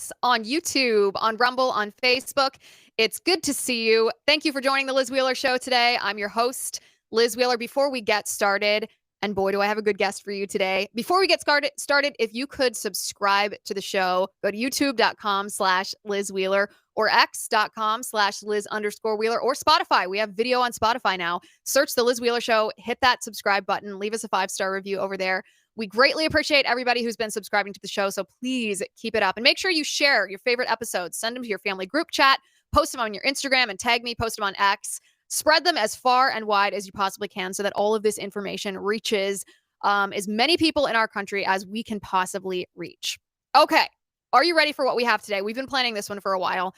us on YouTube, on Rumble, on Facebook. It's good to see you. Thank you for joining the Liz Wheeler Show today. I'm your host, Liz Wheeler. Before we get started, and boy, do I have a good guest for you today. Before we get started, if you could subscribe to the show, go to youtube.com/Liz Wheeler or x.com/Liz_Wheeler or Spotify. We have video on Spotify now. Search the Liz Wheeler Show, hit that subscribe button, leave us a 5-star review over there. We greatly appreciate everybody who's been subscribing to the show, so please keep it up. And make sure you share your favorite episodes. Send them to your family group chat, post them on your Instagram and tag me, post them on X. Spread them as far and wide as you possibly can so that all of this information reaches as many people in our country as we can possibly reach. Okay, are you ready for what we have today? We've been planning this one for a while.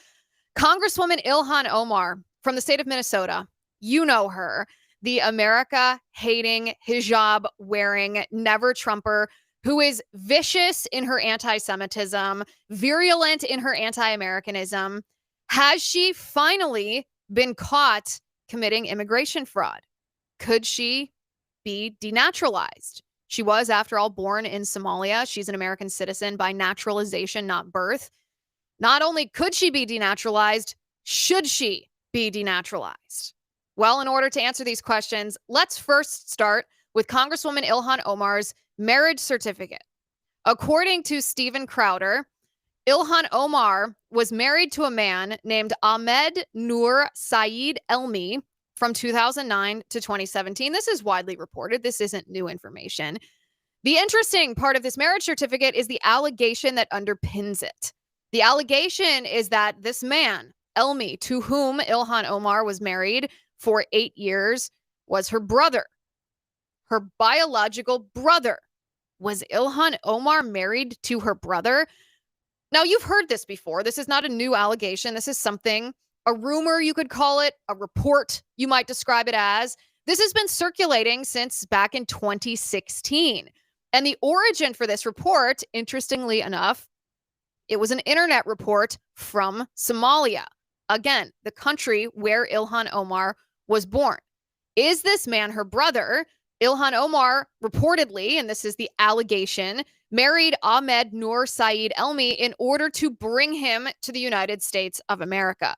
Congresswoman Ilhan Omar from the state of Minnesota, you know her, the America-hating, hijab-wearing, never-Trumper who is vicious in her anti-Semitism, virulent in her anti-Americanism. Has she finally been caught committing immigration fraud? Could she be denaturalized? She was, after all, born in Somalia. She's an American citizen by naturalization, not birth. Not only could she be denaturalized, should she be denaturalized? Well, in order to answer these questions, let's first start with Congresswoman Ilhan Omar's marriage certificate. According to Steven Crowder, Ilhan Omar was married to a man named Ahmed Noor Saeed Elmi from 2009 to 2017. This is widely reported. This isn't new information. The interesting part of this marriage certificate is the allegation that underpins it. The allegation is that this man, Elmi, to whom Ilhan Omar was married for 8 years, was her brother, her biological brother. Was Ilhan Omar married to her brother? Now, you've heard this before. This is not a new allegation. This is something, a rumor, you could call it, a report, you might describe it as. This has been circulating since back in 2016. And the origin for this report, interestingly enough, it was an internet report from Somalia. Again, the country where Ilhan Omar was born. Is this man her brother? Ilhan Omar reportedly, and this is the allegation, married Ahmed Noor Saeed Elmi in order to bring him to the United States of America.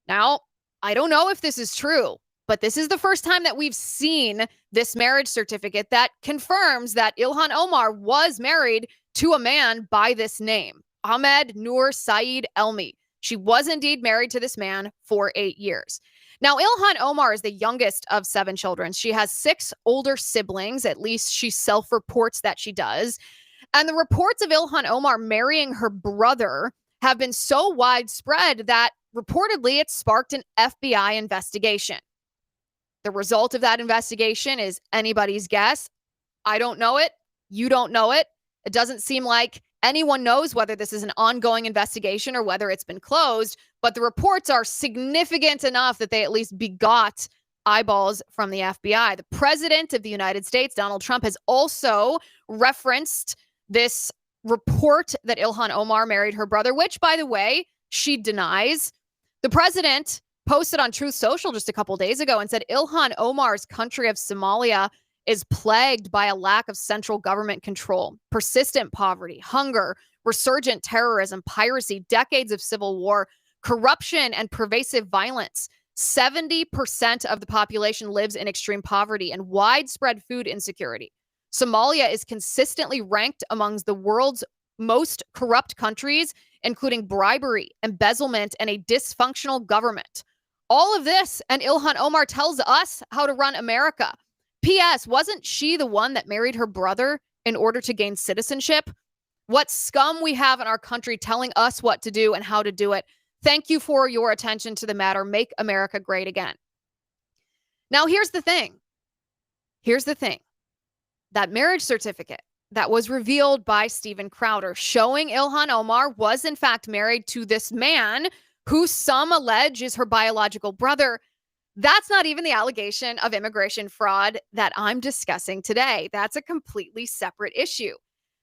Now, I don't know if this is true, but this is the first time that we've seen this marriage certificate that confirms that Ilhan Omar was married to a man by this name, Ahmed Noor Saeed Elmi. She was indeed married to this man for 8 years. Now, Ilhan Omar is the youngest of 7 children. She has 6 older siblings, at least she self-reports that she does. And the reports of Ilhan Omar marrying her brother have been so widespread that reportedly it sparked an FBI investigation. The result of that investigation is anybody's guess. I don't know it. You don't know it. It doesn't seem like anyone knows whether this is an ongoing investigation or whether it's been closed, but the reports are significant enough that they at least begot eyeballs from the FBI. The president of the United States, Donald Trump, has also referenced this report that Ilhan Omar married her brother, which, by the way, she denies. The president posted on Truth Social just a couple days ago and said Ilhan Omar's country of Somalia is plagued by a lack of central government control, persistent poverty, hunger, resurgent terrorism, piracy, decades of civil war, corruption, and pervasive violence. 70% of the population lives in extreme poverty and widespread food insecurity. Somalia is consistently ranked amongst the world's most corrupt countries, including bribery, embezzlement, and a dysfunctional government. All of this, and Ilhan Omar tells us how to run America. P.S. Wasn't she the one that married her brother in order to gain citizenship? What scum we have in our country telling us what to do and how to do it. Thank you for your attention to the matter. Make America great again. Now, here's the thing. That marriage certificate that was revealed by Steven Crowder showing Ilhan Omar was in fact married to this man who some allege is her biological brother. That's not even the allegation of immigration fraud that I'm discussing today. That's a completely separate issue.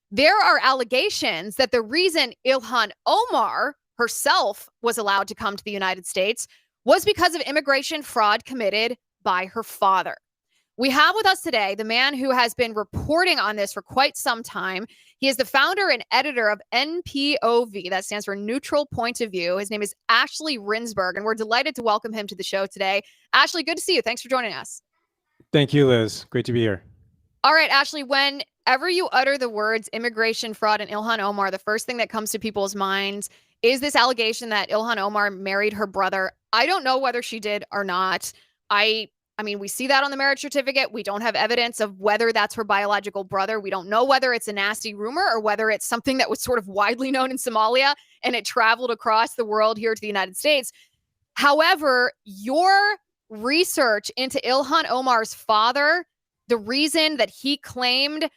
There are allegations that the reason Ilhan Omar herself was allowed to come to the United States was because of immigration fraud committed by her father. We have with us today the man who has been reporting on this for quite some time. He is the founder and editor of NPOV. That stands for Neutral Point of View. His name is Ashley Rindsberg, and we're delighted to welcome him to the show today. Ashley, good to see you. Thanks for joining us. Thank you, Liz. Great to be here. All right, Ashley, whenever you utter the words immigration fraud and Ilhan Omar, the first thing that comes to people's minds is this allegation that Ilhan Omar married her brother. I don't know whether she did or not. I mean, we see that on the marriage certificate. We don't have evidence of whether that's her biological brother. We don't know whether it's a nasty rumor or whether it's something that was sort of widely known in Somalia and it traveled across the world here to the United States. However, your research into Ilhan Omar's father, the reason that he claimed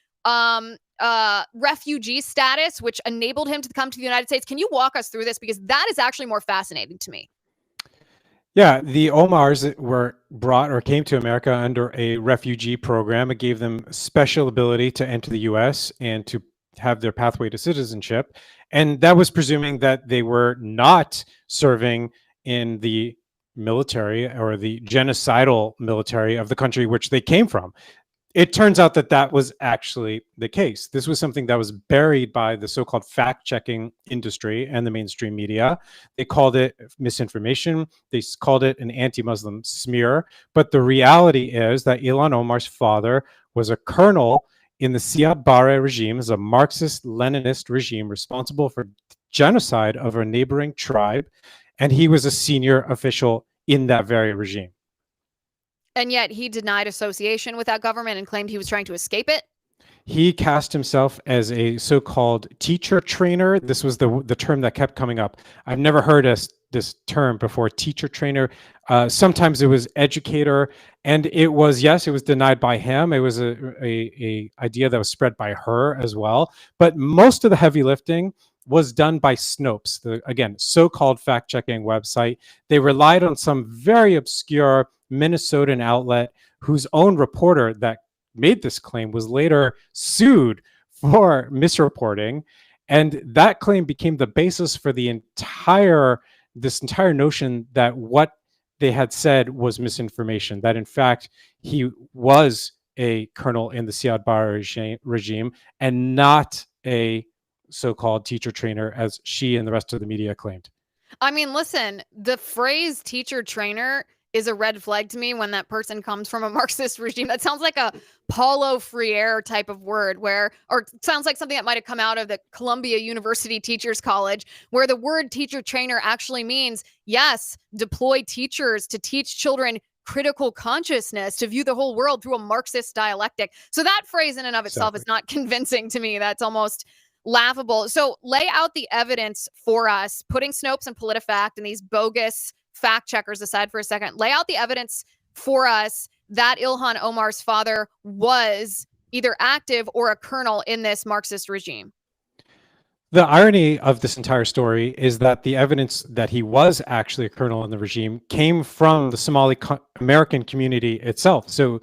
refugee status, which enabled him to come to the United States. Can you walk us through this? Because that is actually more fascinating to me. Yeah, the Omars were brought or came to America under a refugee program. It gave them special ability to enter the U.S. and to have their pathway to citizenship. And that was presuming that they were not serving in the military or the genocidal military of the country which they came from. It turns out that that was actually the case. This was something that was buried by the so-called fact-checking industry and the mainstream media. They called it misinformation. They called it an anti-Muslim smear. But the reality is that Ilhan Omar's father was a colonel in the Siad Barre regime, as a Marxist-Leninist regime responsible for genocide of a neighboring tribe. And he was a senior official in that very regime. And yet he denied association with that government and claimed he was trying to escape it. He cast himself as a so-called teacher trainer. This was the term that kept coming up. I've never heard this term before, teacher trainer. Sometimes it was educator. And it was, yes, it was denied by him. It was a idea that was spread by her as well. But most of the heavy lifting was done by Snopes, the, again, so-called fact-checking website. They relied on some very obscure Minnesotan outlet whose own reporter that made this claim was later sued for misreporting. And that claim became the basis for this entire notion that what they had said was misinformation, that in fact, he was a colonel in the Siad Barre regime and not a so-called teacher trainer, as she and the rest of the media claimed. I mean, listen, the phrase teacher trainer is a red flag to me when that person comes from a Marxist regime. That sounds like a Paulo Freire type of word or sounds like something that might have come out of the Columbia University Teachers College, where the word teacher trainer actually means, yes, deploy teachers to teach children critical consciousness, to view the whole world through a Marxist dialectic. So that phrase in and of itself is not convincing to me. That's almost laughable. So lay out the evidence for us, putting Snopes and PolitiFact and these bogus fact checkers aside for a second. Lay out the evidence for us that Ilhan Omar's father was either active or a colonel in this Marxist regime. The irony of this entire story is that the evidence that he was actually a colonel in the regime came from the Somali American community itself. So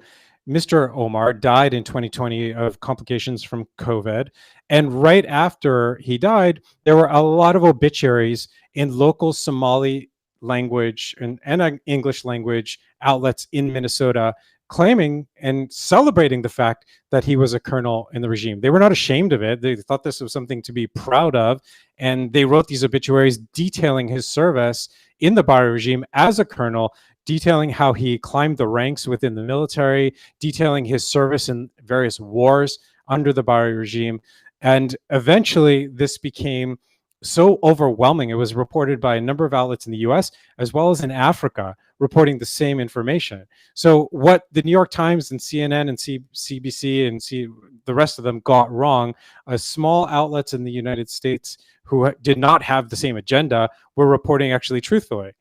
Mr. Omar died in 2020 of complications from COVID. And right after he died, there were a lot of obituaries in local Somali language and English language outlets in Minnesota claiming and celebrating the fact that he was a colonel in the regime. They were not ashamed of it. They thought this was something to be proud of. And they wrote these obituaries detailing his service in the Barre regime as a colonel, detailing how he climbed the ranks within the military, detailing his service in various wars under the Barre regime. And eventually this became so overwhelming. It was reported by a number of outlets in the US as well as in Africa, reporting the same information. So what the New York Times and CNN and CBC and the rest of them got wrong, small outlets in the United States who did not have the same agenda were reporting actually truthfully.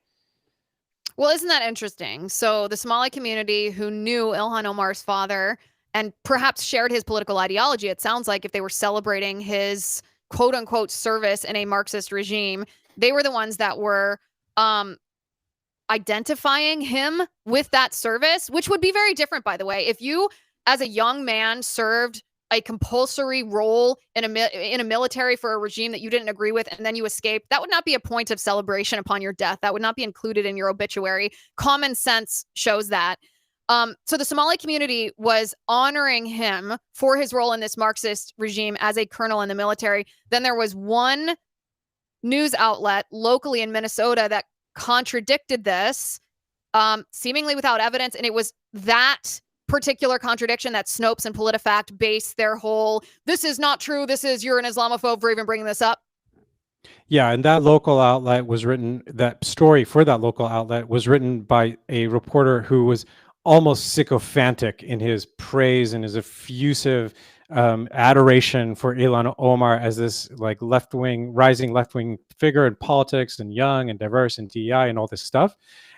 Well, isn't that interesting? So the Somali community who knew Ilhan Omar's father and perhaps shared his political ideology, it sounds like if they were celebrating his quote unquote service in a Marxist regime, they were the ones that were identifying him with that service, which would be very different, by the way. If you, as a young man, served a compulsory role in a military for a regime that you didn't agree with, and then you escaped, that would not be a point of celebration upon your death. That would not be included in your obituary. Common sense shows that. So the Somali community was honoring him for his role in this Marxist regime as a colonel in the military. Then there was one news outlet locally in Minnesota that contradicted this, seemingly without evidence. And it was that particular contradiction that Snopes and PolitiFact based their whole, this is not true, you're an Islamophobe for even bringing this up. Yeah, and that local outlet was written, that story for that local outlet was written by a reporter who was almost sycophantic in his praise and his effusive adoration for Ilhan Omar as this like rising left-wing figure in politics and young and diverse and DEI and all this stuff.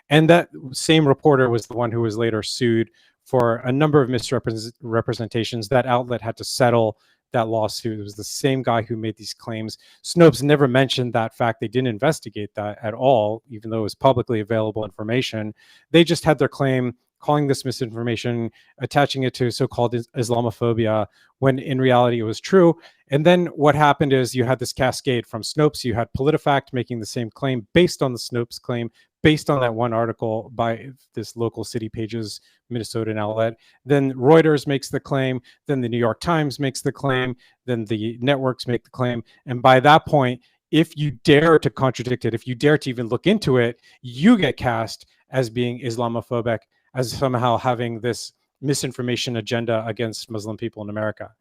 And that same reporter was the one who was later sued for a number of misrepresentations. That outlet had to settle that lawsuit. It was the same guy who made these claims. Snopes never mentioned that fact. They didn't investigate that at all, even though it was publicly available information. They just had their claim, calling this misinformation, attaching it to so-called Islamophobia, when in reality it was true. And then what happened is you had this cascade from Snopes. You had PolitiFact making the same claim based on the Snopes claim, based on that one article by this local City Pages Minnesotan outlet. Then Reuters makes the claim, then the New York Times makes the claim, then the networks make the claim. And by that point, if you dare to contradict it, if you dare to even look into it, you get cast as being Islamophobic, as somehow having this misinformation agenda against Muslim people in America.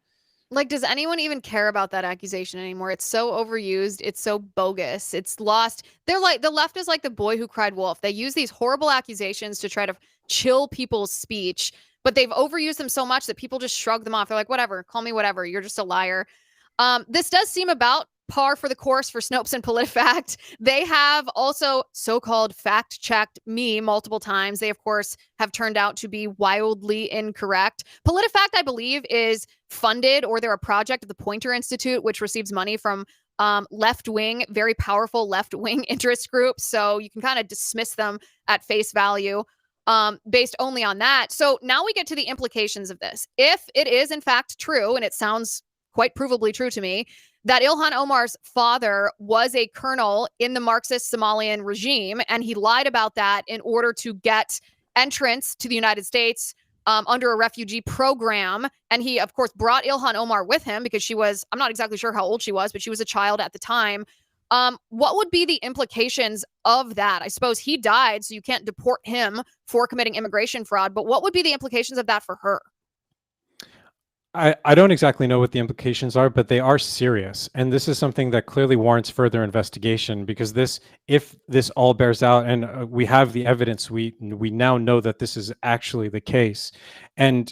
Like, does anyone even care about that accusation anymore? It's so overused. It's so bogus. It's lost. They're like, the left is like the boy who cried wolf. They use these horrible accusations to try to chill people's speech, but they've overused them so much that people just shrug them off. They're like, whatever, call me whatever. You're just a liar. This does seem about par for the course for Snopes and PolitiFact. They have also so-called fact-checked me multiple times. They, of course, have turned out to be wildly incorrect. PolitiFact, I believe, is funded, or they're a project of the Poynter Institute, which receives money from left-wing, very powerful left-wing interest groups. So you can kind of dismiss them at face value based only on that. So now we get to the implications of this. If it is, in fact, true, and it sounds quite provably true to me, that Ilhan Omar's father was a colonel in the Marxist Somalian regime, and he lied about that in order to get entrance to the United States under a refugee program. And he, of course, brought Ilhan Omar with him because she was, I'm not exactly sure how old she was, but she was a child at the time. What would be the implications of that? I suppose he died, so you can't deport him for committing immigration fraud, but what would be the implications of that for her? I don't exactly know what the implications are, but they are serious. And this is something that clearly warrants further investigation, because if this all bears out and we have the evidence, we now know that this is actually the case. And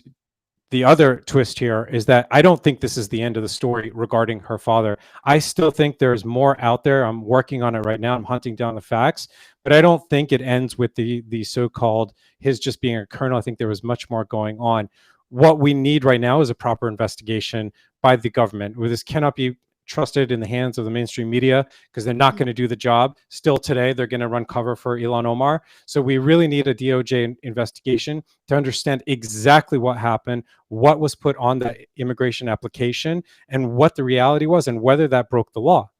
the other twist here is that I don't think this is the end of the story regarding her father. I still think there's more out there. I'm working on it right now. I'm hunting down the facts, but I don't think it ends with the so-called his just being a colonel. I think there was much more going on. What we need right now is a proper investigation by the government. This cannot be trusted in the hands of the mainstream media, because they're not going to do the job. Still today, they're going to run cover for Ilhan Omar. So we really need a DOJ investigation to understand exactly what happened, what was put on that immigration application, and what the reality was, and whether that broke the law.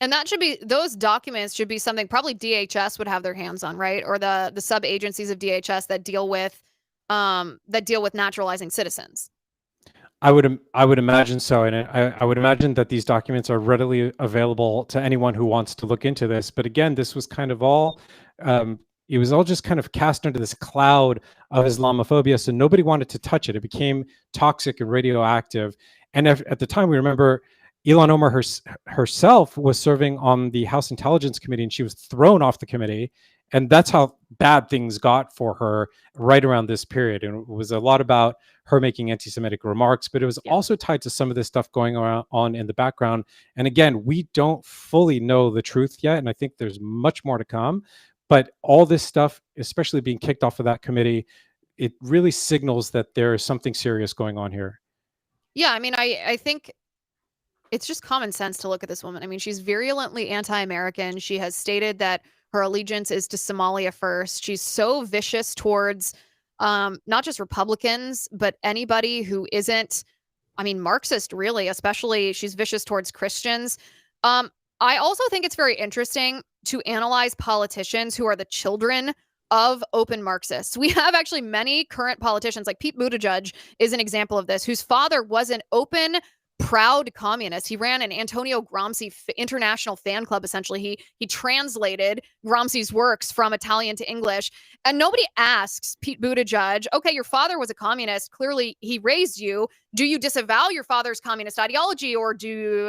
And that should be, those documents should be something probably DHS would have their hands on, right? Or the sub agencies of DHS that deal with naturalizing citizens. I would imagine so, and I would imagine that these documents are readily available to anyone who wants to look into this. But again, this was kind of all it was all just kind of cast under this cloud of Islamophobia, so nobody wanted to touch it. It became toxic and radioactive. And at the time, we remember Ilhan Omar herself was serving on the House Intelligence Committee, and she was thrown off the committee. And that's how bad things got for her right around this period. And it was a lot about her making anti-Semitic remarks, but it was also tied to some of this stuff going on in the background. And again, we don't fully know the truth yet, and I think there's much more to come. But all this stuff, especially being kicked off of that committee, it really signals that there is something serious going on here. Yeah, I mean, I think it's just common sense to look at this woman. I mean, she's virulently anti-American. She has stated that her allegiance is to Somalia first. She's so vicious towards not just Republicans, but anybody who isn't, I mean, Marxist, really, especially she's vicious towards Christians. I also think it's very interesting to analyze politicians who are the children of open Marxists. We have actually many current politicians, like Pete Buttigieg is an example of this, whose father was an open, proud communist. He ran an Antonio Gramsci international fan club, essentially. He translated Gramsci's works from Italian to English. And nobody asks Pete Buttigieg, okay, your father was a communist. Clearly, he raised you. Do you disavow your father's communist ideology, or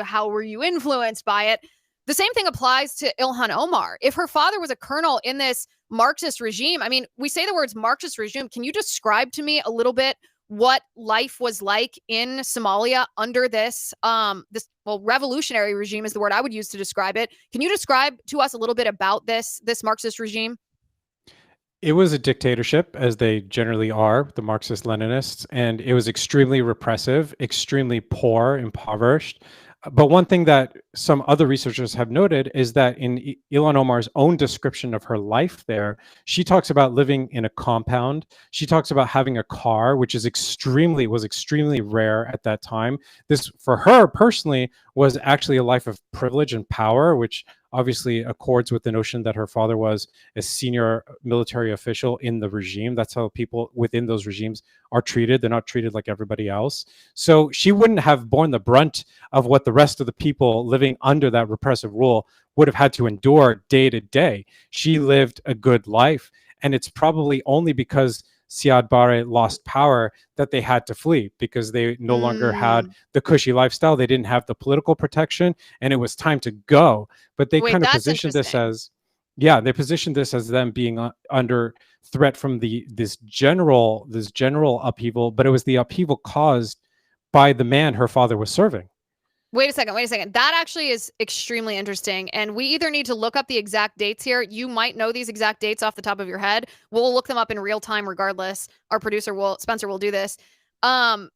how were you influenced by it? The same thing applies to Ilhan Omar. If her father was a colonel in this Marxist regime, I mean, we say the words Marxist regime. Can you describe to me a little bit what life was like in Somalia under this revolutionary regime is the word I would use to describe it. Can you describe to us a little bit about this Marxist regime? It was a dictatorship, as they generally are, the Marxist-Leninists, and it was extremely repressive, extremely poor, impoverished. But one thing that some other researchers have noted is that in Ilhan Omar's own description of her life there, she talks about living in a compound. She talks about having a car, which was extremely rare at that time. This, for her personally, was actually a life of privilege and power, which obviously accords with the notion that her father was a senior military official in the regime. That's how people within those regimes are treated. They're not treated like everybody else. So she wouldn't have borne the brunt of what the rest of the people living under that repressive rule would have had to endure day to day. She lived a good life. And it's probably only because Siad Barre lost power that they had to flee, because they no longer had the cushy lifestyle. They didn't have the political protection, and it was time to go. But they kind of positioned this as, they positioned this as them being under threat from this general upheaval, but it was the upheaval caused by the man her father was serving. Wait a second. That actually is extremely interesting. And we either need to look up the exact dates here. You might know these exact dates off the top of your head. We'll look them up in real time regardless. Our producer Spencer will do this. Talk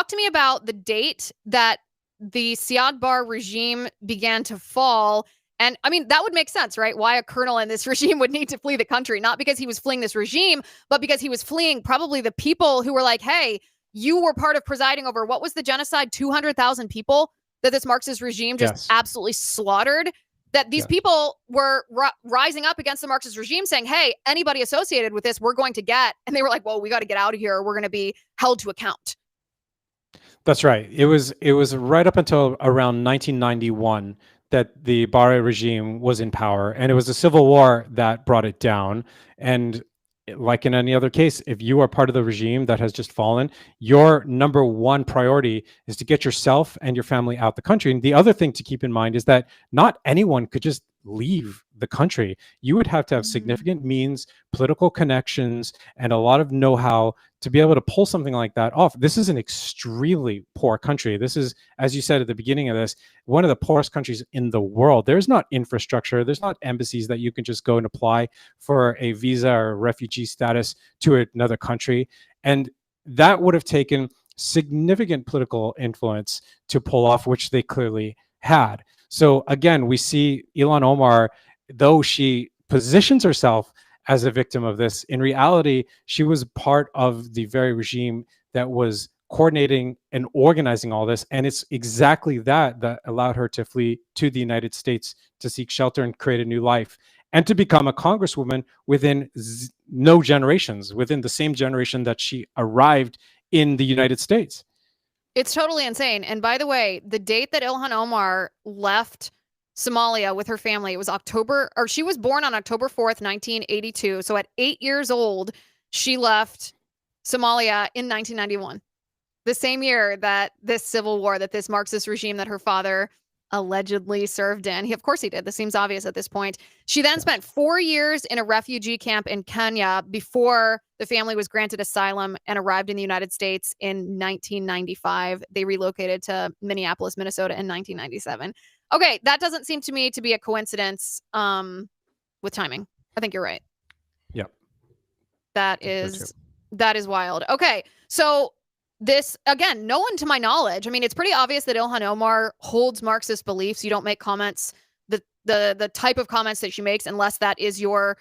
to me about the date that the Siad Barre regime began to fall. And I mean, that would make sense, right? Why a colonel in this regime would need to flee the country, not because he was fleeing this regime, but because he was fleeing probably the people who were like, hey, you were part of presiding over, what was the genocide? 200,000 people that this Marxist regime just absolutely slaughtered. That these people were rising up against the Marxist regime saying, hey, anybody associated with this, we're going to get. And they were like, well, we got to get out of here. We're going to be held to account. That's right. It was right up until around 1991 that the Barre regime was in power, and it was a civil war that brought it down. And like in any other case, if you are part of the regime that has just fallen, your number one priority is to get yourself and your family out the country. And the other thing to keep in mind is that not anyone could just leave the country. You would have to have significant means, political connections, and a lot of know-how to be able to pull something like that off. This is an extremely poor country. This is, as you said at the beginning of this, one of the poorest countries in the world. There's not infrastructure. There's not embassies that you can just go and apply for a visa or refugee status to another country. And that would have taken significant political influence to pull off, which they clearly had. So again, we see Ilhan Omar, though she positions herself as a victim of this, in reality, she was part of the very regime that was coordinating and organizing all this. And it's exactly that allowed her to flee to the United States to seek shelter and create a new life, and to become a congresswoman within no generations, within the same generation that she arrived in the United States. It's totally insane. And by the way, the date that Ilhan Omar left Somalia with her family, it was she was born on October 4th, 1982. So at 8 years old, she left Somalia in 1991. The same year that this civil war, that this Marxist regime that her father allegedly served in. Of course he did. This seems obvious at this point. She then spent 4 years in a refugee camp in Kenya before the family was granted asylum and arrived in the United States in 1995. They relocated to Minneapolis, Minnesota in 1997. Okay, that doesn't seem to me to be a coincidence with timing. I think you're right. Yep. That is wild. Okay, so this, again, no one to my knowledge. I mean, it's pretty obvious that Ilhan Omar holds Marxist beliefs. You don't make comments, the type of comments that she makes, unless that is your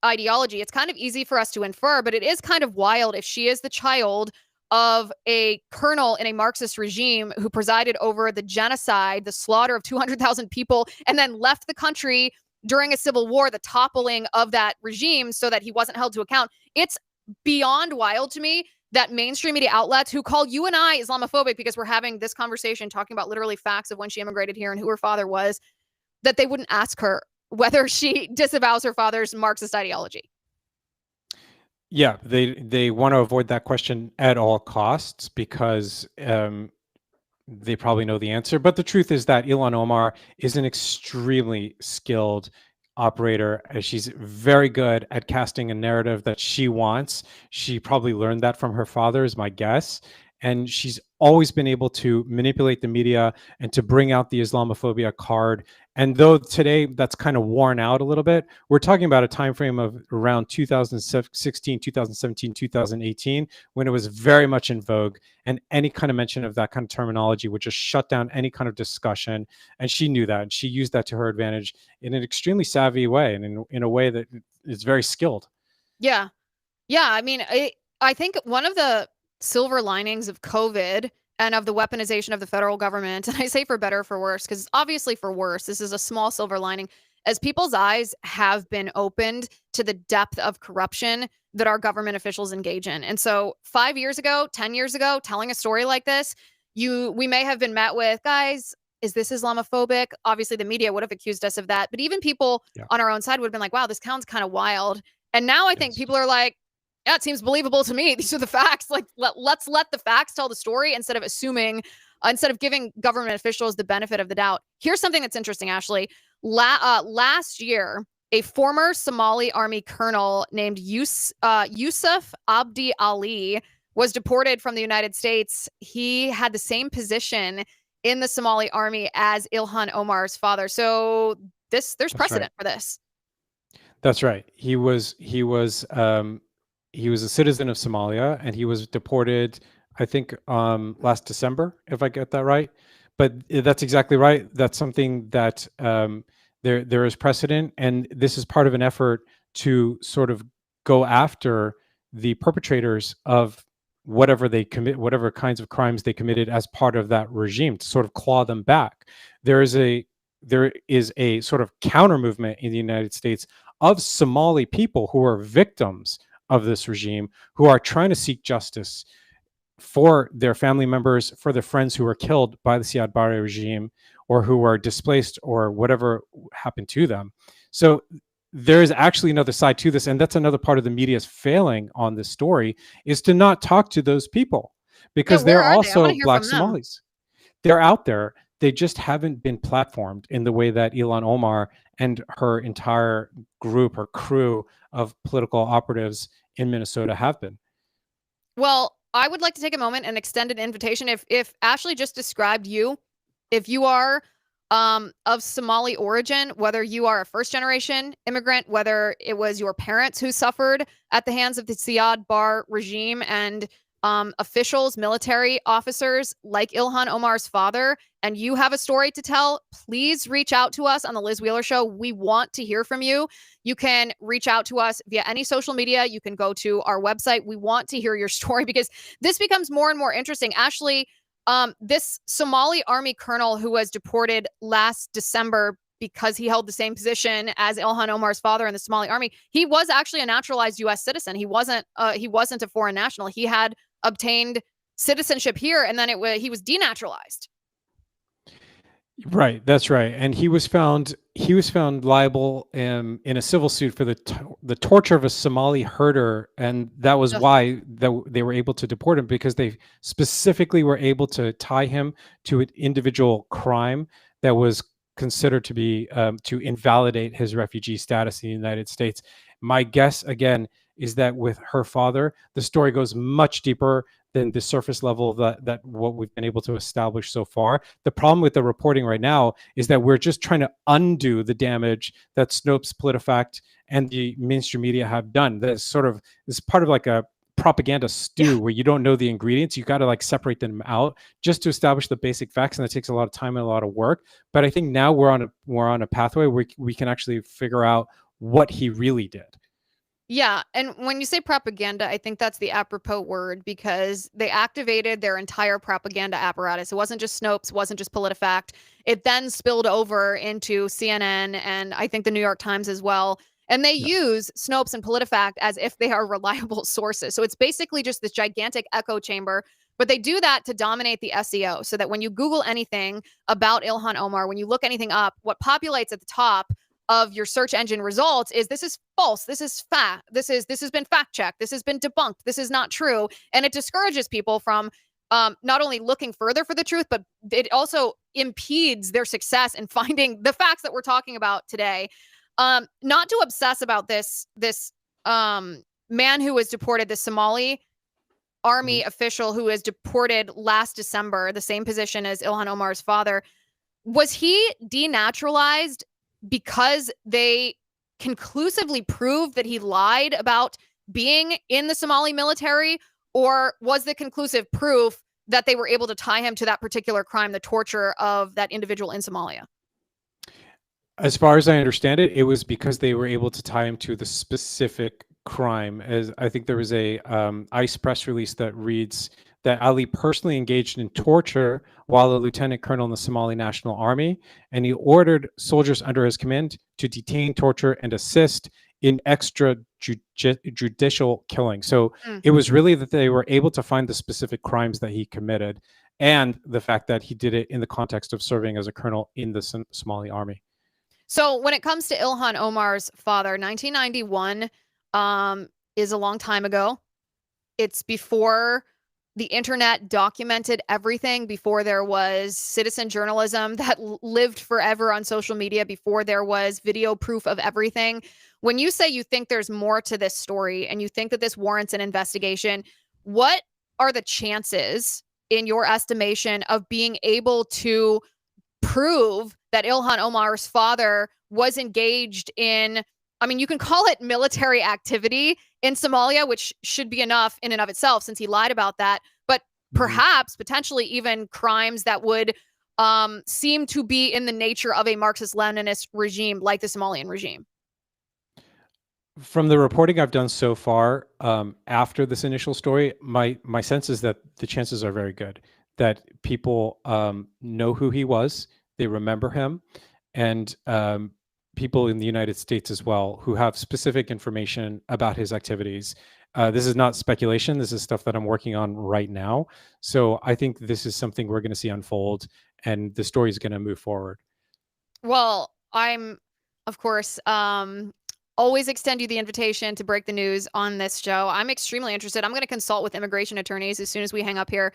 ideology. It's kind of easy for us to infer, but it is kind of wild if she is the child of a colonel in a Marxist regime who presided over the genocide, the slaughter of 200,000 people, and then left the country during a civil war, the toppling of that regime so that he wasn't held to account. It's beyond wild to me that mainstream media outlets who call you and I Islamophobic because we're having this conversation talking about literally facts of when she immigrated here and who her father was, that they wouldn't ask her whether she disavows her father's Marxist ideology. Yeah, they want to avoid that question at all costs because they probably know the answer. But the truth is that Ilhan Omar is an extremely skilled operator. She's very good at casting a narrative that she wants. She probably learned that from her father, is my guess. And she's always been able to manipulate the media and to bring out the Islamophobia card. And though today that's kind of worn out a little bit, we're talking about a time frame of around 2016, 2017, 2018, when it was very much in vogue. And any kind of mention of that kind of terminology would just shut down any kind of discussion. And she knew that. And she used that to her advantage in an extremely savvy way and in a way that is very skilled. Yeah. Yeah. I mean, I think one of the silver linings of COVID and of the weaponization of the federal government, and I say for better or for worse, because obviously for worse, this is a small silver lining, as people's eyes have been opened to the depth of corruption that our government officials engage in. And so 5 years ago, 10 years ago, telling a story like this, we may have been met with, guys, is this Islamophobic? Obviously, the media would have accused us of that. But even people on our own side would have been like, wow, this sounds kind of wild. And now I think people are like, yeah, it seems believable to me. These are the facts. Like, let's let the facts tell the story instead of assuming, instead of giving government officials the benefit of the doubt. Here's something that's interesting, Ashley. Last year, a former Somali army colonel named Yusuf Abdi Ali was deported from the United States. He had the same position in the Somali army as Ilhan Omar's father. So there's precedent for this. That's right. He was a citizen of Somalia, and he was deported, I think, last December, if I get that right. But that's exactly right. That's something that there is precedent, and this is part of an effort to sort of go after the perpetrators of whatever they commit, whatever kinds of crimes they committed as part of that regime, to sort of claw them back. There is a sort of counter movement in the United States of Somali people who are victims of this regime, who are trying to seek justice for their family members, for their friends who were killed by the Siad Barre regime, or who were displaced, or whatever happened to them. So there is actually another side to this, and that's another part of the media's failing on this story, is to not talk to those people, because they're also Black Somalis. They're out there. They just haven't been platformed in the way that Ilhan Omar and her entire group, her crew of political operatives in Minnesota have been. Well, I would like to take a moment and extend an invitation. If Ashley just described you, if you are of Somali origin, whether you are a first-generation immigrant, whether it was your parents who suffered at the hands of the Siad Barre regime and officials, military officers like Ilhan Omar's father, and you have a story to tell, please reach out to us on the Liz Wheeler Show. We want to hear from you. You can reach out to us via any social media. You can go to our website. We want to hear your story because this becomes more and more interesting. Ashley, this Somali army colonel who was deported last December because he held the same position as Ilhan Omar's father in the Somali army, he was actually a naturalized U.S. citizen. He wasn't a foreign national. He had obtained citizenship here, and then he was denaturalized. Right, that's right. And he was found liable in a civil suit for the torture of a Somali herder, and that was why they were able to deport him, because they specifically were able to tie him to an individual crime that was considered to be to invalidate his refugee status in the United States. My guess, again, is that with her father, the story goes much deeper than the surface level that what we've been able to establish so far. The problem with the reporting right now is that we're just trying to undo the damage that Snopes, PolitiFact, and the mainstream media have done. This part of like a propaganda stew where you don't know the ingredients. You got to like separate them out just to establish the basic facts, and that takes a lot of time and a lot of work. But I think now we're on a pathway where we can actually figure out what he really did. Yeah, and when you say propaganda, I think that's the apropos word because they activated their entire propaganda apparatus. It wasn't just Snopes, wasn't just PolitiFact. It then spilled over into CNN and I think the New York Times as well. And they Yes. use Snopes and PolitiFact as if they are reliable sources. So it's basically just this gigantic echo chamber. But they do that to dominate the SEO so that when you Google anything about Ilhan Omar, when you look anything up, what populates at the top of your search engine results is this is false, this is fact, this has been fact checked, this has been debunked, this is not true, and it discourages people from not only looking further for the truth, but it also impedes their success in finding the facts that we're talking about today. Not to obsess about this man who was deported, the Somali army official who was deported last December, the same position as Ilhan Omar's father. Was he denaturalized because they conclusively proved that he lied about being in the Somali military? Or was the conclusive proof that they were able to tie him to that particular crime, the torture of that individual in Somalia? As far as I understand it, it was because they were able to tie him to the specific crime. As I think there was a ICE press release that reads that Ali personally engaged in torture while a lieutenant colonel in the Somali National Army, and he ordered soldiers under his command to detain, torture, and assist in extrajudicial killing. So it was really that they were able to find the specific crimes that he committed, and the fact that he did it in the context of serving as a colonel in the Somali army. So when it comes to Ilhan Omar's father, 1991 is a long time ago. It's before the internet documented everything, before there was citizen journalism that lived forever on social media, before there was video proof of everything. When you say you think there's more to this story and you think that this warrants an investigation, what are the chances, in your estimation, of being able to prove that Ilhan Omar's father was engaged in, I mean, you can call it military activity in Somalia, which should be enough in and of itself since he lied about that, but perhaps potentially even crimes that would seem to be in the nature of a Marxist-Leninist regime like the Somalian regime? From the reporting I've done so far, after this initial story, my sense is that the chances are very good that people know who he was, they remember him, and people in the United States as well who have specific information about his activities. This is not speculation. This is stuff that I'm working on right now. So I think this is something we're going to see unfold, and the story is going to move forward. Well, I'm, of course, always extend you the invitation to break the news on this show. I'm extremely interested. I'm going to consult with immigration attorneys as soon as we hang up here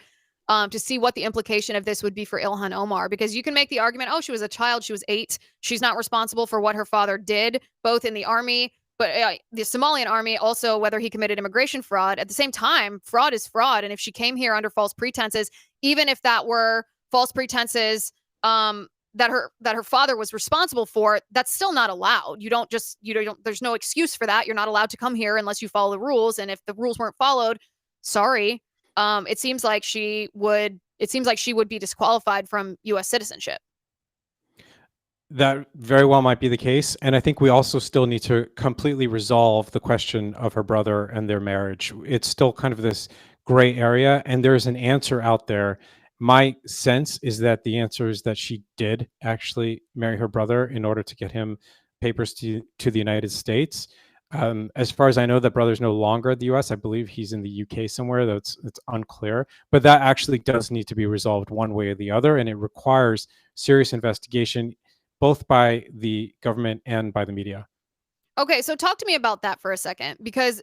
to see what the implication of this would be for Ilhan Omar, because you can make the argument, oh, she was a child, she was 8. She's not responsible for what her father did, both in the army, but the Somalian army, also whether he committed immigration fraud. At the same time, fraud is fraud. And if she came here under false pretenses, even if that were false pretenses, that her father was responsible for, that's still not allowed. You don't there's no excuse for that. You're not allowed to come here unless you follow the rules. And if the rules weren't followed, sorry. It seems like she would be disqualified from US citizenship. That very well might be the case. And I think we also still need to completely resolve the question of her brother and their marriage. It's still kind of this gray area, and there's an answer out there. My sense is that the answer is that she did actually marry her brother in order to get him papers to the United States. As far as I know, that brother's no longer at the US. I believe he's in the UK somewhere, though it's unclear. But that actually does need to be resolved one way or the other, and it requires serious investigation, both by the government and by the media. Okay, so talk to me about that for a second, because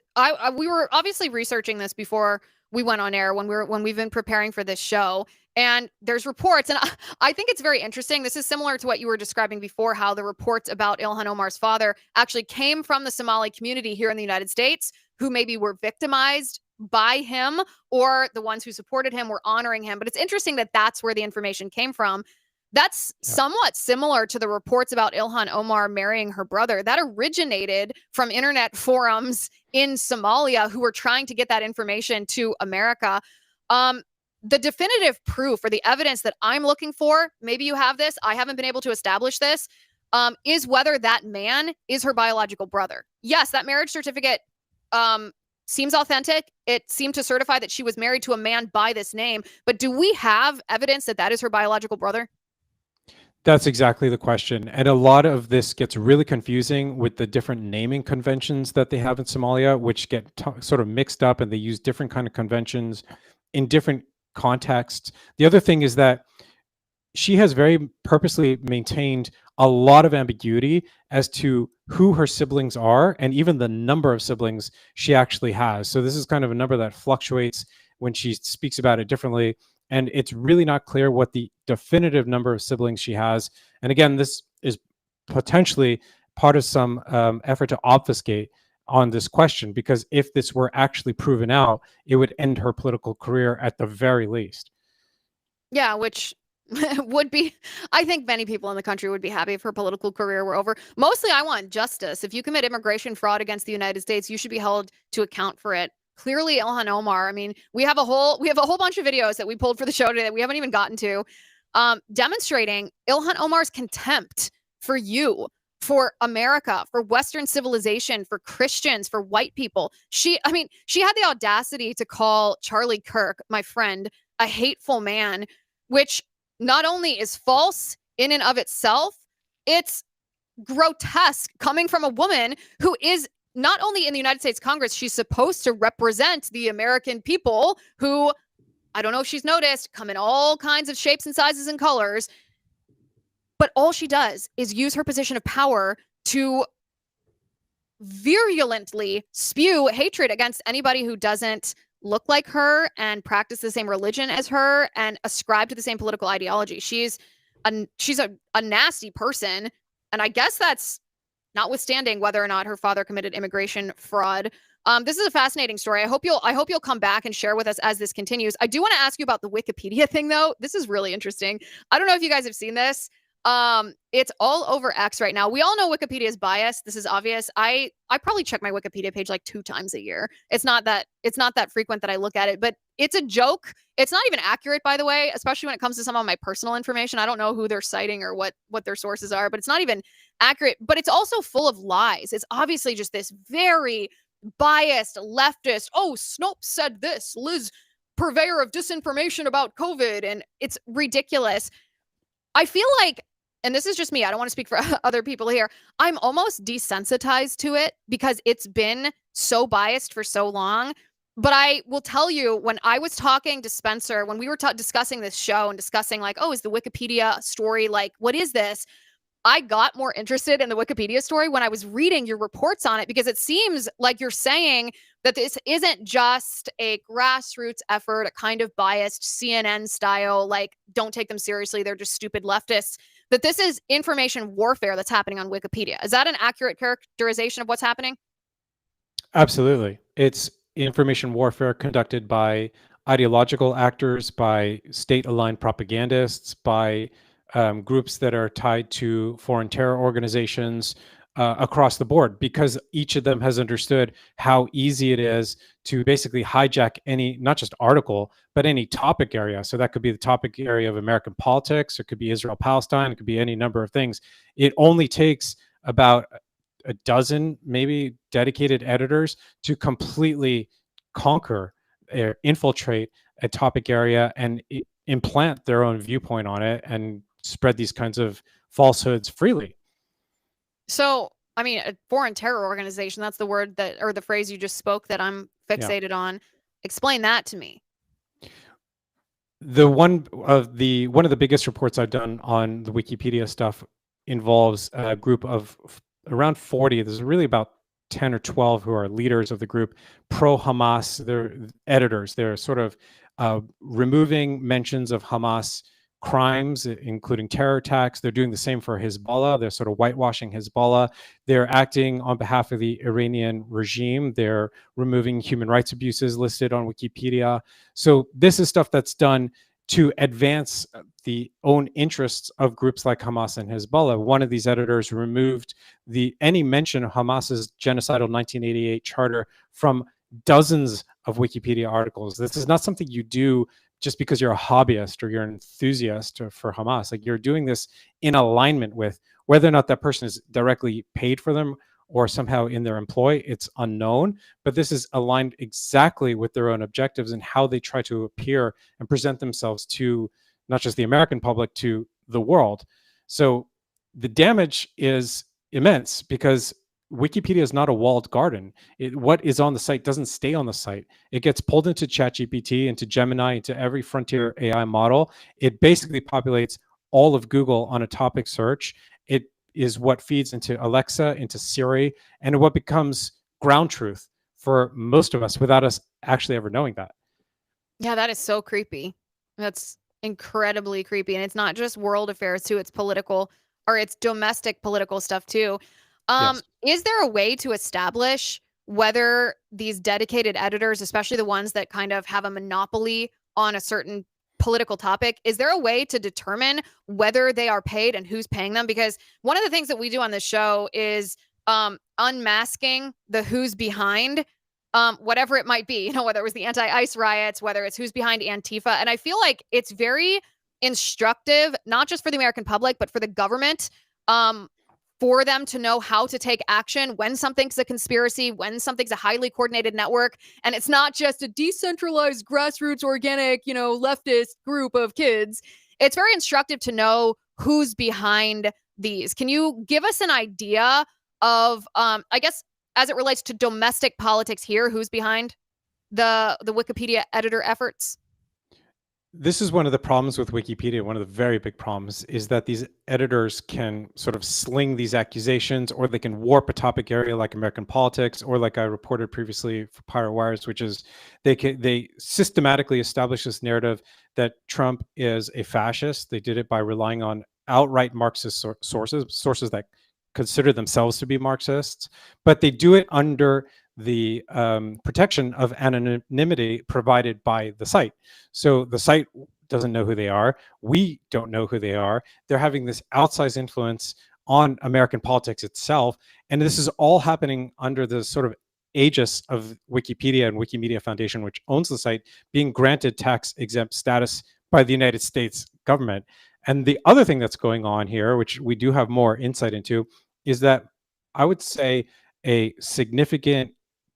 we were obviously researching this before we went on air when we've been preparing for this show, and there's reports, and I think it's very interesting. This is similar to what you were describing before, how the reports about Ilhan Omar's father actually came from the Somali community here in the United States, who maybe were victimized by him, or the ones who supported him were honoring him. But it's interesting that that's where the information came from. That's somewhat similar to the reports about Ilhan Omar marrying her brother. That originated from internet forums in Somalia who were trying to get that information to America. The definitive proof or the evidence that I'm looking for, maybe you have this, I haven't been able to establish this, is whether that man is her biological brother. Yes, that marriage certificate seems authentic. It seemed to certify that she was married to a man by this name. But do we have evidence that that is her biological brother? That's exactly the question. And a lot of this gets really confusing with the different naming conventions that they have in Somalia, which get sort of mixed up, and they use different kind of conventions in different contexts. The other thing is that she has very purposely maintained a lot of ambiguity as to who her siblings are and even the number of siblings she actually has. So this is kind of a number that fluctuates when she speaks about it differently. And it's really not clear what the definitive number of siblings she has. And again, this is potentially part of some effort to obfuscate on this question, because if this were actually proven out, it would end her political career at the very least. Yeah, which would be, I think many people in the country would be happy if her political career were over. Mostly, I want justice. If you commit immigration fraud against the United States, you should be held to account for it. Clearly, Ilhan Omar. I mean, we have a whole bunch of videos that we pulled for the show today that we haven't even gotten to, demonstrating Ilhan Omar's contempt for you, for America, for Western civilization, for Christians, for white people. She had the audacity to call Charlie Kirk, my friend, a hateful man, which not only is false in and of itself, it's grotesque coming from a woman who is not only in the United States Congress, she's supposed to represent the American people who, I don't know if she's noticed, come in all kinds of shapes and sizes and colors. But all she does is use her position of power to virulently spew hatred against anybody who doesn't look like her and practice the same religion as her and ascribe to the same political ideology. She's a nasty person, and I guess that's notwithstanding whether or not her father committed immigration fraud. This is a fascinating story. I hope you'll come back and share with us as this continues. I do want to ask you about the Wikipedia thing, though. This is really interesting. I don't know if you guys have seen this. It's all over X right now. We all know Wikipedia is biased. This is obvious. I probably check my Wikipedia page like 2 times a year. It's not that frequent that I look at it, but it's a joke. It's not even accurate, by the way, especially when it comes to some of my personal information. I don't know who they're citing or what their sources are, but it's not even accurate. But it's also full of lies. It's obviously just this very biased leftist. Oh, Snopes said this. Liz, purveyor of disinformation about COVID, and it's ridiculous. I feel like, and this is just me, I don't want to speak for other people here, I'm almost desensitized to it because it's been so biased for so long. But I will tell you, when I was talking to Spencer, when we were discussing this show and discussing like, oh, is the Wikipedia story, like, what is this? I got more interested in the Wikipedia story when I was reading your reports on it, because it seems like you're saying that this isn't just a grassroots effort, a kind of biased CNN style, like, don't take them seriously, they're just stupid leftists, that this is information warfare that's happening on Wikipedia. Is that an accurate characterization of what's happening? Absolutely. It's information warfare conducted by ideological actors, by state-aligned propagandists, by groups that are tied to foreign terror organizations across the board, because each of them has understood how easy it is to basically hijack any, not just article, but any topic area. So that could be the topic area of American politics, it could be Israel-Palestine, it could be any number of things. It only takes about a dozen, maybe, dedicated editors to completely conquer, infiltrate a topic area and implant their own viewpoint on it and spread these kinds of falsehoods freely. So, I mean, a foreign terror organization, that's the word that, or the phrase you just spoke that I'm fixated on. Explain that to me. One of the biggest reports I've done on the Wikipedia stuff involves a group of around 40. There's really about 10 or 12 who are leaders of the group, pro-Hamas. They're editors. They're sort of removing mentions of Hamas crimes, including terror attacks. They're doing the same for Hezbollah. They're sort of whitewashing Hezbollah. They're acting on behalf of the Iranian regime. They're removing human rights abuses listed on Wikipedia. So this is stuff that's done to advance the own interests of groups like Hamas and Hezbollah. One of these editors removed any mention of Hamas's genocidal 1988 charter from dozens of Wikipedia articles. This is not something you do just because you're a hobbyist or you're an enthusiast for Hamas. Like, you're doing this in alignment with, whether or not that person is directly paid for them or somehow in their employ. It's unknown, but this is aligned exactly with their own objectives and how they try to appear and present themselves to not just the American public, to the world. So the damage is immense because Wikipedia is not a walled garden. What is on the site doesn't stay on the site. It gets pulled into ChatGPT, into Gemini, into every frontier AI model. It basically populates all of Google on a topic search. It is what feeds into Alexa, into Siri, and what becomes ground truth for most of us without us actually ever knowing that. Yeah, that is so creepy. That's incredibly creepy. And it's not just world affairs too, it's political, or it's domestic political stuff too. Yes. Is there a way to establish whether these dedicated editors, especially the ones that kind of have a monopoly on a certain political topic, is there a way to determine whether they are paid and who's paying them? Because one of the things that we do on this show is unmasking the who's behind whatever it might be, whether it was the anti-ICE riots, whether it's who's behind Antifa. And I feel like it's very instructive, not just for the American public, but for the government, for them to know how to take action when something's a conspiracy, when something's a highly coordinated network, and it's not just a decentralized grassroots organic, leftist group of kids. It's very instructive to know who's behind these. Can you give us an idea of, I guess, as it relates to domestic politics here, who's behind the Wikipedia editor efforts? This is one of the problems with Wikipedia. One of the very big problems is that these editors can sort of sling these accusations, or they can warp a topic area like American politics, or like I reported previously for Pirate Wires, which is they systematically establish this narrative that Trump is a fascist. They did it by relying on outright Marxist sources that consider themselves to be Marxists, but they do it under the protection of anonymity provided by the site. So the site doesn't know who they are. We don't know who they are. They're having this outsized influence on American politics itself. And this is all happening under the sort of aegis of Wikipedia and Wikimedia Foundation, which owns the site, being granted tax exempt status by the United States government. And the other thing that's going on here, which we do have more insight into, is that I would say a significant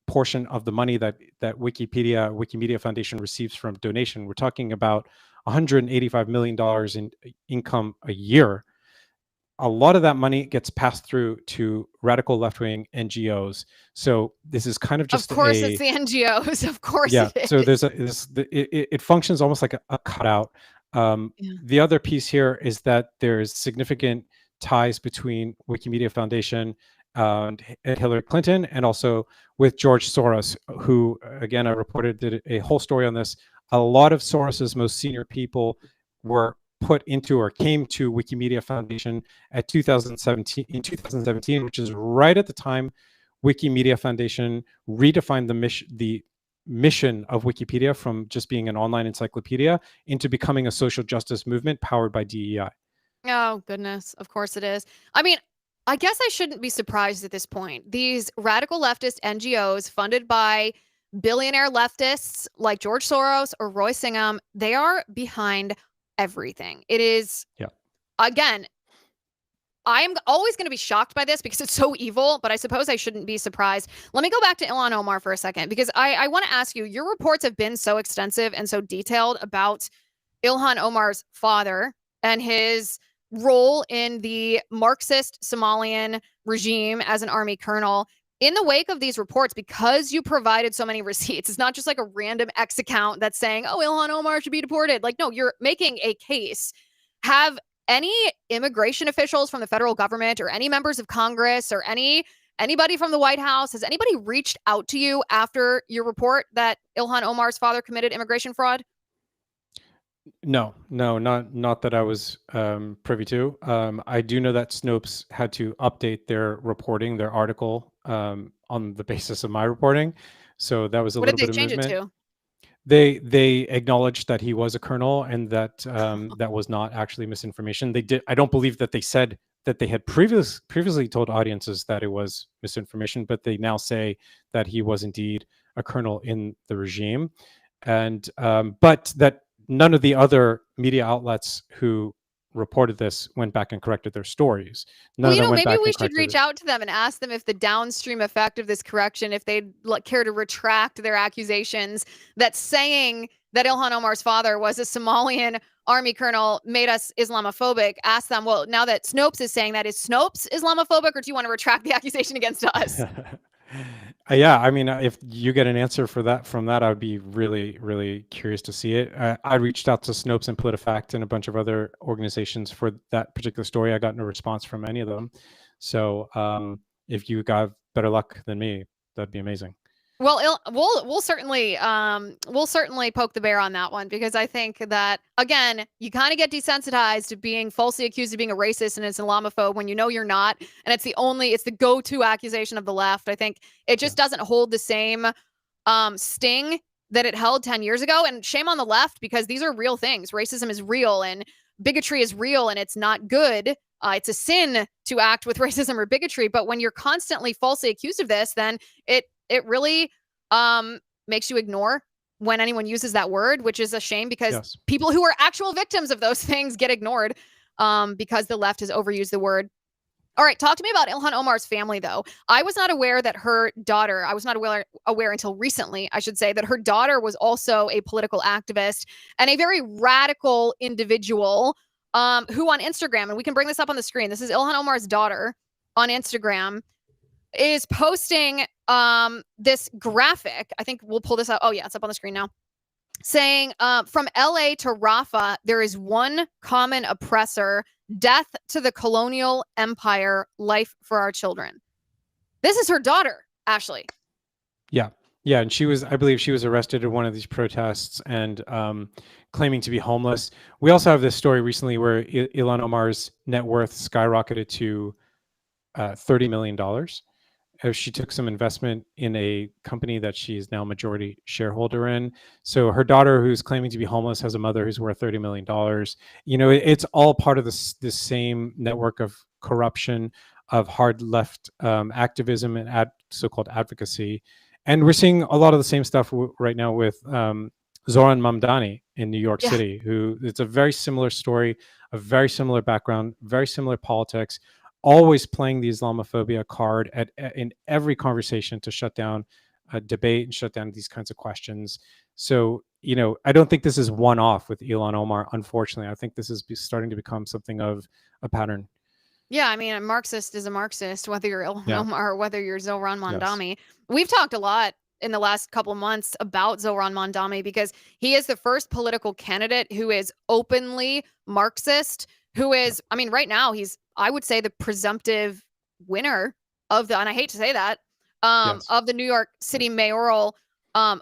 portion of the money that Wikimedia Foundation receives from donation, we're talking about $185 million in income a year. A lot of that money gets passed through to radical left-wing NGOs. So this is kind of just of course it's the NGOs. Of course it is. So it functions almost like a cutout. The other piece here is that there's significant ties between Wikimedia Foundation and Hillary Clinton, and also with George Soros, who, again, I reported, did a whole story on this. A lot of Soros's most senior people were put into or came to Wikimedia Foundation in 2017, which is right at the time Wikimedia Foundation redefined the mission of Wikipedia from just being an online encyclopedia into becoming a social justice movement powered by DEI. Oh, goodness. Of course it is. I mean, I guess I shouldn't be surprised at this point. These radical leftist NGOs funded by billionaire leftists like George Soros or Roy Singham, they are behind everything. It is, again, I'm always going to be shocked by this because it's so evil, but I suppose I shouldn't be surprised. Let me go back to Ilhan Omar for a second, because I want to ask you, your reports have been so extensive and so detailed about Ilhan Omar's father and his role in the Marxist Somalian regime as an army colonel. In the wake of these reports, because you provided so many receipts, it's not just like a random X account that's saying, oh, Ilhan Omar should be deported. Like, no, you're making a case. Have any immigration officials from the federal government or any members of Congress or anybody from the White House, has anybody reached out to you after your report that Ilhan Omar's father committed immigration fraud? No, not that I was privy to. I do know that Snopes had to update their reporting, their article, on the basis of my reporting. So that was a little bit of movement. What did they change it to? They acknowledged that he was a colonel and that that was not actually misinformation. They did. I don't believe that they said that they had previously told audiences that it was misinformation, but they now say that he was indeed a colonel in the regime, and but that none of the other media outlets who reported this went back and corrected their stories. None Well, of them went maybe back we and should corrected reach it. out to them and ask them if the downstream effect of this correction, if they'd care to retract their accusations that saying that Ilhan Omar's father was a Somalian army colonel made us Islamophobic. Ask them, well, now that Snopes is saying that, is Snopes Islamophobic, or do you want to retract the accusation against us? Yeah, I mean, if you get an answer for that from that, I would be really, really curious to see it. I reached out to Snopes and PolitiFact and a bunch of other organizations for that particular story. I got no response from any of them. So if you got better luck than me, that'd be amazing. Well, we'll certainly poke the bear on that one, because I think that, again, you kind of get desensitized to being falsely accused of being a racist and an Islamophobe when you know you're not, and it's the go-to accusation of the left. I think it just doesn't hold the same sting that it held 10 years ago. And shame on the left, because these are real things. Racism is real and bigotry is real, and it's not good. It's a sin to act with racism or bigotry. But when you're constantly falsely accused of this, then it really makes you ignore when anyone uses that word, which is a shame, because people who are actual victims of those things get ignored because the left has overused the word. All right, talk to me about Ilhan Omar's family, though. I was not aware that her daughter, I was not aware until recently, I should say, that her daughter was also a political activist and a very radical individual who on Instagram, and we can bring this up on the screen, this is Ilhan Omar's daughter on Instagram, is posting this graphic. I think we'll pull this up. Oh, yeah, it's up on the screen now. Saying, from LA to Rafah, there is one common oppressor, death to the colonial empire, life for our children. This is her daughter, Ashley. Yeah. Yeah. And I believe she was arrested at one of these protests and claiming to be homeless. We also have this story recently where Ilhan Omar's net worth skyrocketed to $30 million. She took some investment in a company that she is now majority shareholder in. So her daughter, who's claiming to be homeless, has a mother who's worth $30 million. You know, it's all part of this same network of corruption, of hard left activism and so-called advocacy. And we're seeing a lot of the same stuff right now with Zoran Mamdani in New York City, who it's a very similar story, a very similar background, very similar politics, always playing the Islamophobia card in every conversation to shut down a debate and shut down these kinds of questions. So, you know, I don't think this is one off with Ilhan Omar, unfortunately. I think this is starting to become something of a pattern. Yeah, I mean, a Marxist is a Marxist, whether you're Ilhan Omar or whether you're Zoran Mamdani. Yes. We've talked a lot in the last couple of months about Zoran Mamdani because he is the first political candidate who is openly Marxist, who is, I mean, right now he's, I would say, the presumptive winner of the, and I hate to say that, of the New York City mayoral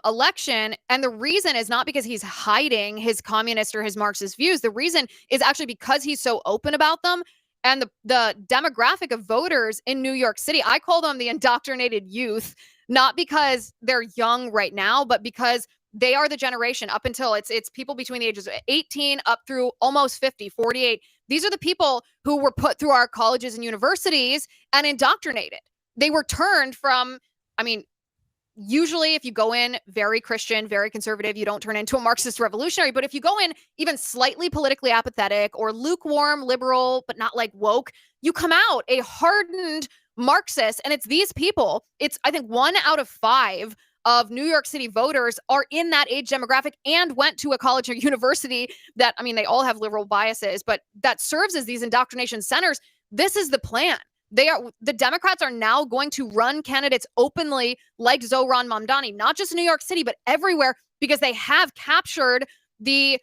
election. And the reason is not because he's hiding his communist or his Marxist views. The reason is actually because he's so open about them. And the demographic of voters in New York City, I call them the indoctrinated youth, not because they're young right now, but because they are the generation up until it's people between the ages of 18 up through almost 50, 48. These are the people who were put through our colleges and universities and indoctrinated. They were turned from, I mean, usually if you go in very Christian, very conservative, you don't turn into a Marxist revolutionary. But if you go in even slightly politically apathetic or lukewarm liberal, but not like woke, you come out a hardened Marxist. And it's these people, it's, I think, 1 out of 5 of New York City voters are in that age demographic and went to a college or university that, I mean, they all have liberal biases, but that serves as these indoctrination centers. This is the plan. The Democrats are now going to run candidates openly like Zoran Mamdani, not just in New York City, but everywhere, because they have captured the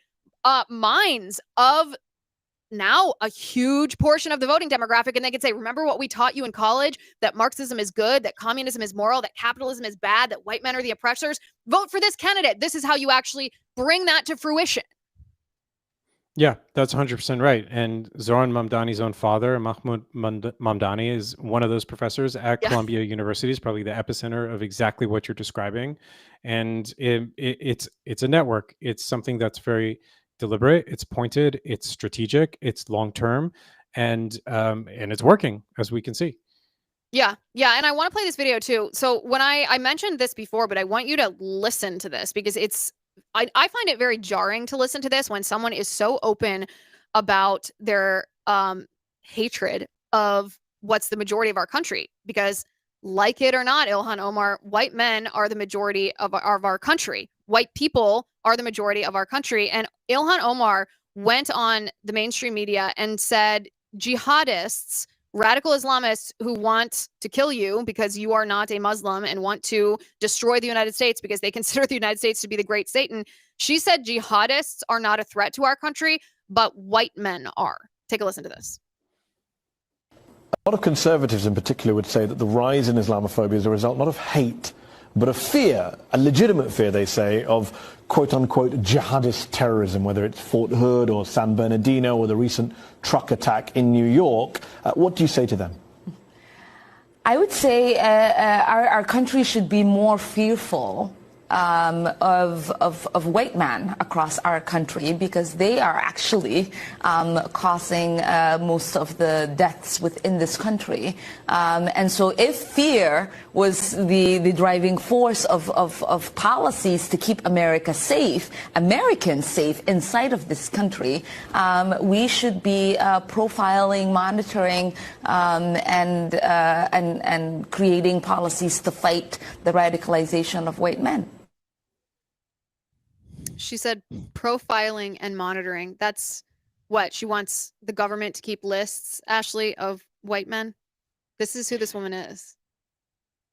minds of now a huge portion of the voting demographic. And they can say, remember what we taught you in college, that Marxism is good, that communism is moral, that capitalism is bad, that white men are the oppressors. Vote for this candidate. This is how you actually bring that to fruition. Yeah, that's 100% right. And Zoran Mamdani's own father, Mahmoud Mamdani, is one of those professors at Columbia University. Is probably the epicenter of exactly what you're describing. And it's a network. It's something that's very deliberate. It's pointed. It's strategic. It's long term, and it's working, as we can see. Yeah. And I want to play this video too. So when I mentioned this before, but I want you to listen to this because I find it very jarring to listen to this when someone is so open about their hatred of what's the majority of our country. Because, like it or not, Ilhan Omar, white men are the majority of our country. White people are the majority of our country. And Ilhan Omar went on the mainstream media and said jihadists, radical Islamists who want to kill you because you are not a Muslim and want to destroy the United States because they consider the United States to be the great Satan. She said jihadists are not a threat to our country, but white men are. Take a listen to this. A lot of conservatives in particular would say that the rise in Islamophobia is a result not of hate, but of fear, a legitimate fear, they say, of quote-unquote jihadist terrorism, whether it's Fort Hood or San Bernardino or the recent truck attack in New York. What do you say to them? I would say our country should be more fearful of white men across our country, because they are actually causing most of the deaths within this country. And so if fear was the driving force of policies to keep America safe, Americans safe inside of this country, we should be profiling, monitoring, and creating policies to fight the radicalization of white men. She said profiling and monitoring. That's what she wants the government to keep lists, Ashley, of white men. This is who this woman is.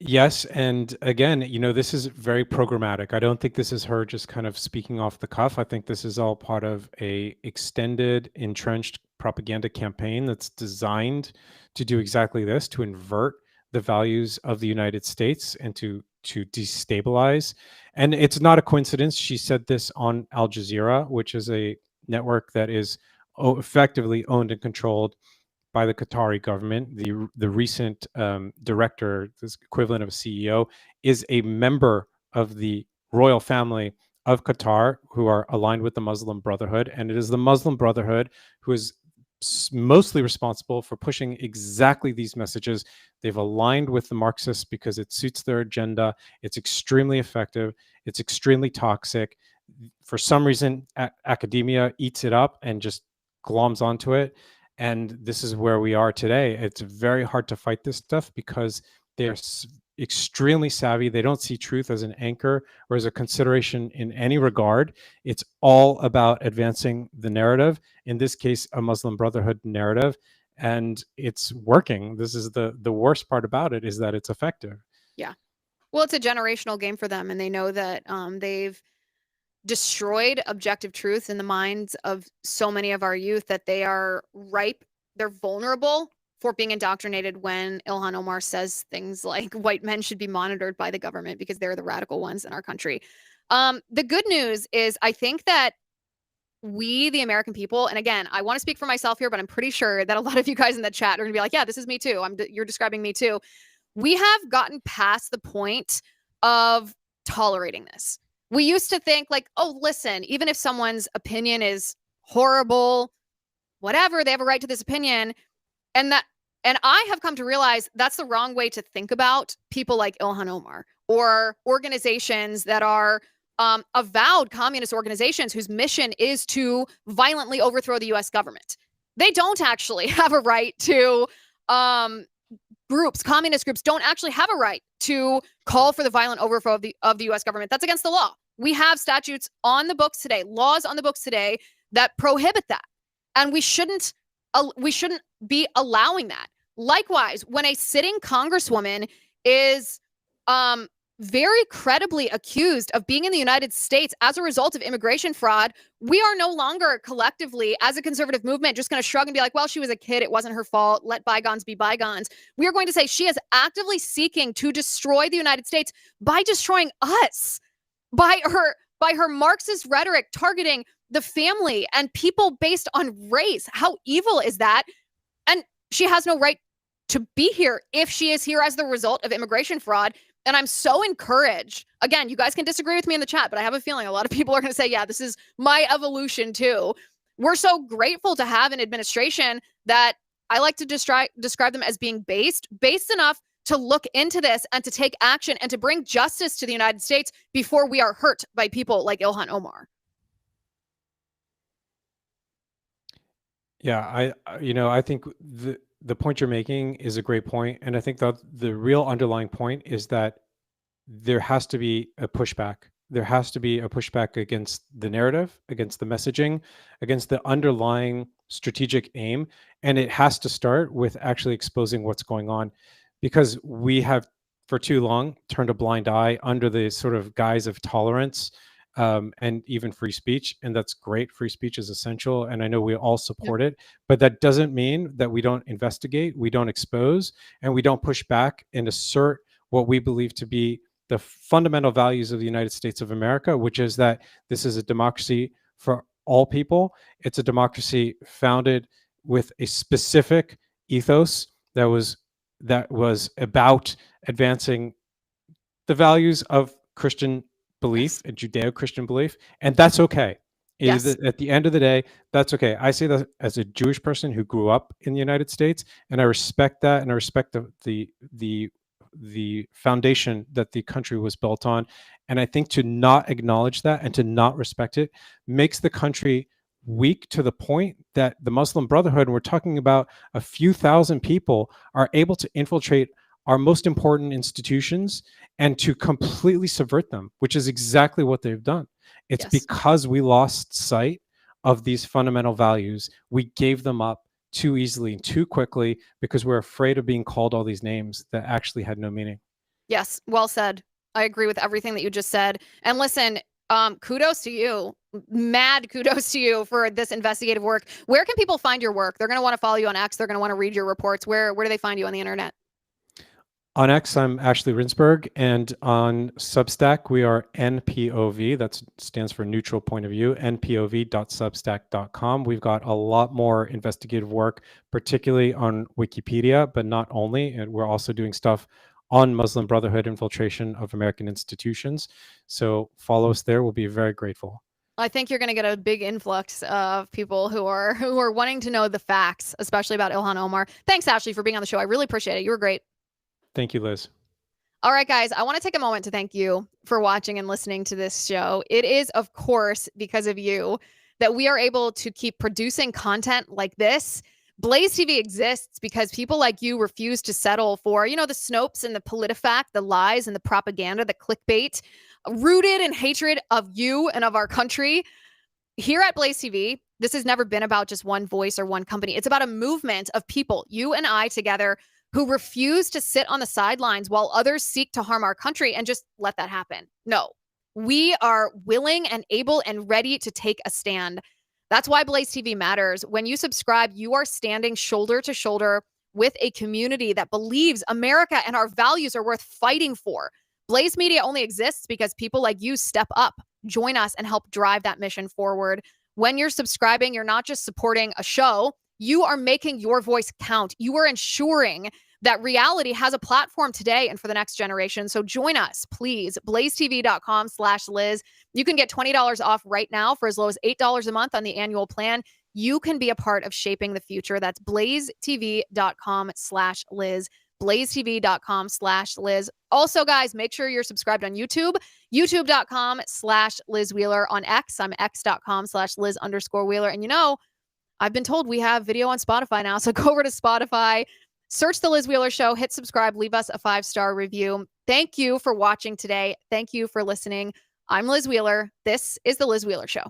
Yes, and again, this is very programmatic. I don't think this is her just kind of speaking off the cuff. I think this is all part of a extended, entrenched propaganda campaign that's designed to do exactly this, to invert the values of the United States and to destabilize. And it's not a coincidence. She said this on Al Jazeera, which is a network that is effectively owned and controlled by the Qatari government. The recent director, this equivalent of a CEO, is a member of the royal family of Qatar, who are aligned with the Muslim Brotherhood. And it is the Muslim Brotherhood who is mostly responsible for pushing exactly these messages. They've aligned with the Marxists because it suits their agenda. It's extremely effective. It's extremely toxic. For some reason, academia eats it up and just gloms onto it. And this is where we are today. It's very hard to fight this stuff because they're extremely savvy. They don't see truth as an anchor or as a consideration in any regard. It's all about advancing the narrative, in this case, a Muslim Brotherhood narrative, and it's working. This is the worst part about it, is that it's effective. Yeah. Well, it's a generational game for them, and they know that they've destroyed objective truth in the minds of so many of our youth that they are ripe. They're vulnerable for being indoctrinated when Ilhan Omar says things like white men should be monitored by the government because they're the radical ones in our country. The good news is I think that we, the American people, and again, I want to speak for myself here, but I'm pretty sure that a lot of you guys in the chat are going to be like, yeah, this is me too. You're describing me too. We have gotten past the point of tolerating this. We used to think like, oh, listen, even if someone's opinion is horrible, whatever, they have a right to this opinion. And I have come to realize that's the wrong way to think about people like Ilhan Omar or organizations that are avowed communist organizations whose mission is to violently overthrow the U.S. government. They don't actually have a right to communist groups don't actually have a right to call for the violent overthrow of the U.S. government. That's against the law. We have statutes on the books today, laws on the books today that prohibit that. And we shouldn't be allowing that. Likewise, when a sitting congresswoman is very credibly accused of being in the United States as a result of immigration fraud, we are no longer collectively, as a conservative movement, just going to shrug and be like, well, she was a kid. It wasn't her fault. Let bygones be bygones. We are going to say she is actively seeking to destroy the United States by destroying us, by her Marxist rhetoric targeting the family and people based on race. How evil is that? And she has no right to be here if she is here as the result of immigration fraud. And I'm so encouraged. Again, you guys can disagree with me in the chat, but I have a feeling a lot of people are going to say, yeah, this is my evolution too. We're so grateful to have an administration that I like to describe them as being based enough to look into this and to take action and to bring justice to the United States before we are hurt by people like Ilhan Omar. Yeah, I think the point you're making is a great point, and I think that the real underlying point is that there has to be a pushback. There has to be a pushback against the narrative, against the messaging, against the underlying strategic aim, and it has to start with actually exposing what's going on, because we have for too long turned a blind eye under the sort of guise of tolerance, and even free speech. And that's great. Free speech is essential. And I know we all Yep. support it, but that doesn't mean that we don't investigate, we don't expose, and we don't push back and assert what we believe to be the fundamental values of the United States of America, which is that this is a democracy for all people. It's a democracy founded with a specific ethos that was about advancing the values of Christian belief Yes. and Judeo-Christian belief, and that's okay. Yes. At the end of the day, that's okay. I say that as a Jewish person who grew up in the United States, and I respect that, and I respect the foundation that the country was built on. And I think to not acknowledge that and to not respect it makes the country weak, to the point that the Muslim Brotherhood, and we're talking about a few thousand people, are able to infiltrate our most important institutions and to completely subvert them, which is exactly what they've done. It's Yes. because we lost sight of these fundamental values. We gave them up too easily and too quickly because we're afraid of being called all these names that actually had no meaning. Yes. Well said. I agree with everything that you just said. And listen, kudos to you. Mad kudos to you for this investigative work. Where can people find your work? They're going to want to follow you on X. They're going to want to read your reports. Where do they find you on the internet? On X, I'm Ashley Rindsberg, and on Substack, we are NPOV. That stands for Neutral Point of View, npov.substack.com. We've got a lot more investigative work, particularly on Wikipedia, but not only. And we're also doing stuff on Muslim Brotherhood infiltration of American institutions. So follow us there. We'll be very grateful. I think you're going to get a big influx of people who are wanting to know the facts, especially about Ilhan Omar. Thanks, Ashley, for being on the show. I really appreciate it. You were great. Thank you, Liz. All right, guys, I want to take a moment to thank you for watching and listening to this show. It is, of course, because of you that we are able to keep producing content like this. Blaze TV exists because people like you refuse to settle for, the Snopes and the PolitiFact, the lies and the propaganda, the clickbait, rooted in hatred of you and of our country. Here at Blaze TV, this has never been about just one voice or one company. It's about a movement of people, you and I together, who refuse to sit on the sidelines while others seek to harm our country and just let that happen. No, we are willing and able and ready to take a stand. That's why Blaze TV matters. When you subscribe, you are standing shoulder to shoulder with a community that believes America and our values are worth fighting for. Blaze Media only exists because people like you step up, join us, and help drive that mission forward. When you're subscribing, you're not just supporting a show, you are making your voice count. You are ensuring that reality has a platform today and for the next generation. So join us, please. blazetv.com/Liz. You can get $20 off right now for as low as $8 a month on the annual plan. You can be a part of shaping the future. That's blazetv.com/Liz. blazetv.com/Liz. Also, guys, make sure you're subscribed on YouTube, youtube.com/Liz Wheeler. On X, I'm x.com/Liz_Wheeler. And I've been told we have video on Spotify now, so go over to Spotify, search The Liz Wheeler Show, hit subscribe, leave us a 5-star review. Thank you for watching today. Thank you for listening. I'm Liz Wheeler. This is The Liz Wheeler Show.